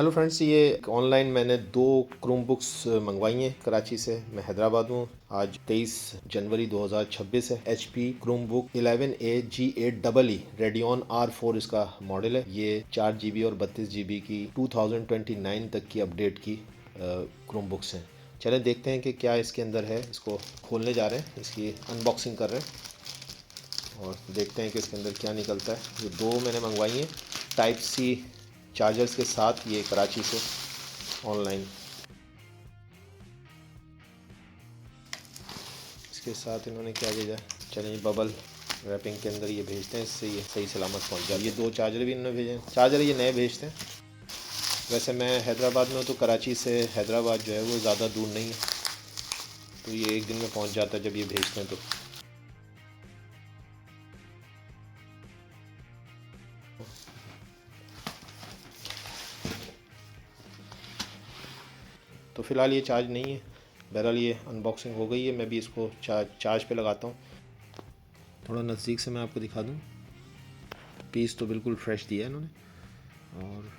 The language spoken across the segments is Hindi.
हेलो फ्रेंड्स, ये ऑनलाइन मैंने 2 क्रोम बुक्स मंगवाई हैं कराची से। मैं हैदराबाद हूँ। आज 23 जनवरी 2026 है। HP Chrome book 11A G8EE radian R4 इसका मॉडल है। ये 4 GB और 32 GB की 2029 तक की अपडेट की क्रोम बुक्स हैं। चले देखते हैं कि क्या इसके अंदर है। इसको खोलने जा रहे हैं, इसकी अनबॉक्सिंग कर रहे हैं और देखते हैं कि इसके अंदर क्या निकलता है। ये 2 मैंने मंगवाई हैं Type-C चार्जर्स के साथ, ये कराची से ऑनलाइन। इसके साथ इन्होंने क्या भेजा है, चलिए बबल रैपिंग के अंदर ये भेजते हैं, इससे ये सही सलामत पहुंच जाए। ये 2 चार्जर भी इन्होंने भेजे हैं। चार्जर ये नए भेजते हैं। वैसे मैं हैदराबाद में हूँ तो कराची से हैदराबाद जो है वो ज़्यादा दूर नहीं है, तो ये एक दिन में पहुँच जाता है जब ये भेजते हैं। तो फ़िलहाल ये चार्ज नहीं है। बहरहाल ये अनबॉक्सिंग हो गई है। मैं भी इसको चार्ज पे लगाता हूँ। थोड़ा नज़दीक से मैं आपको दिखा दूँ। पीस तो बिल्कुल फ्रेश दिया है इन्होंने। और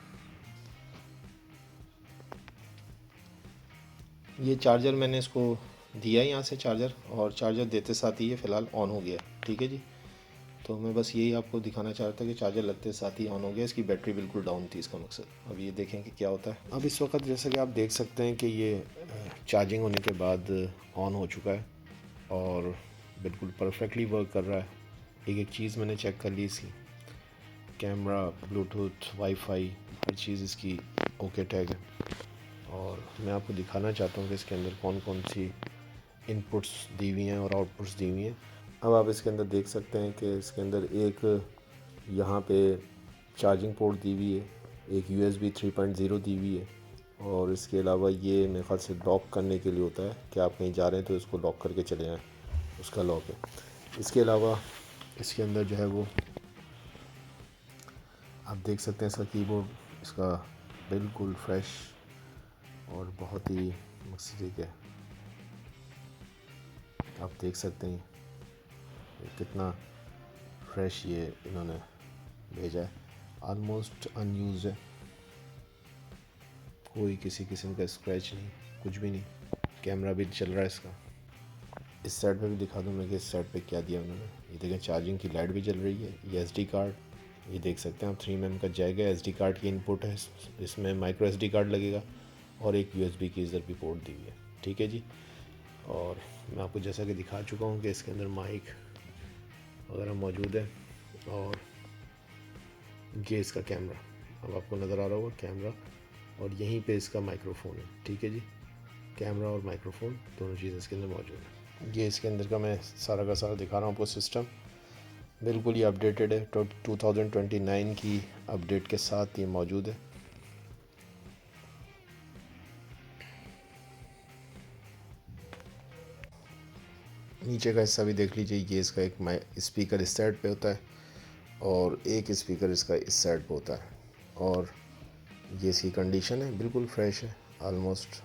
ये चार्जर मैंने इसको दिया यहाँ से चार्जर, और चार्जर देते साथ ही ये फ़िलहाल ऑन हो गया। ठीक है जी। तो मैं बस यही आपको दिखाना चाह रहा था कि चार्जर लगते साथ ही ऑन हो गया। इसकी बैटरी बिल्कुल डाउन थी, इसका मकसद। अब ये देखें कि क्या होता है। अब इस वक्त जैसा कि आप देख सकते हैं कि ये चार्जिंग होने के बाद ऑन हो चुका है और बिल्कुल परफेक्टली वर्क कर रहा है। एक एक चीज़ मैंने चेक कर ली इसकी। कैमरा, ब्लूटूथ, वाईफाई, हर चीज़ इसकी ओके टैग है। और मैं आपको दिखाना चाहता हूँ कि इसके अंदर कौन कौन सी इनपुट्स दी हुई हैं और आउटपुट्स दी हुई हैं। अब आप इसके अंदर देख सकते हैं कि इसके अंदर एक यहाँ पे चार्जिंग पोर्ट दी हुई है, एक USB 3.0 दी हुई है, और इसके अलावा ये मेरे ख्याल से लॉक करने के लिए होता है कि आप कहीं जा रहे हैं तो इसको लॉक करके चले जाएँ, उसका लॉक है। इसके अलावा इसके अंदर जो है वो आप देख सकते हैं इसका कीबोर्ड, इसका बिल्कुल फ्रेश और बहुत ही मस्त है। आप देख सकते हैं कितना फ्रेश ये इन्होंने भेजा है। ऑलमोस्ट अनयूज्ड है, कोई किसी किस्म का स्क्रैच नहीं, कुछ भी नहीं। कैमरा भी चल रहा है इसका। इस साइड पे भी दिखा दूँ मैं कि इस साइड पे क्या दिया उन्होंने। ये देखें, चार्जिंग की लाइट भी जल रही है। ये SD कार्ड, ये देख सकते हैं आप, 3mm का जैक है। SD कार्ड की इनपुट है, इसमें माइक्रो SD कार्ड लगेगा, और एक USB की इधर भी पोर्ट दी हुई है। ठीक है जी। और मैं आपको जैसा कि दिखा चुका हूँ कि इसके अंदर माइक वगैरह मौजूद है, और ये इसका कैमरा, अब आपको नज़र आ रहा होगा कैमरा, और यहीं पे इसका माइक्रोफोन है। ठीक है जी। कैमरा और माइक्रोफोन दोनों चीज़ें इसके अंदर मौजूद है। ये इसके अंदर का मैं सारा का सारा दिखा रहा हूँ आपको। सिस्टम बिल्कुल ही अपडेटेड है, 2029 की अपडेट के साथ ये मौजूद है। नीचे का हिस्सा भी देख लीजिए। ये इसका एक स्पीकर इस साइड पे होता है, और एक स्पीकर इसका इस साइड पे होता है। और ये इसकी कंडीशन है, बिल्कुल फ्रेश है, ऑलमोस्ट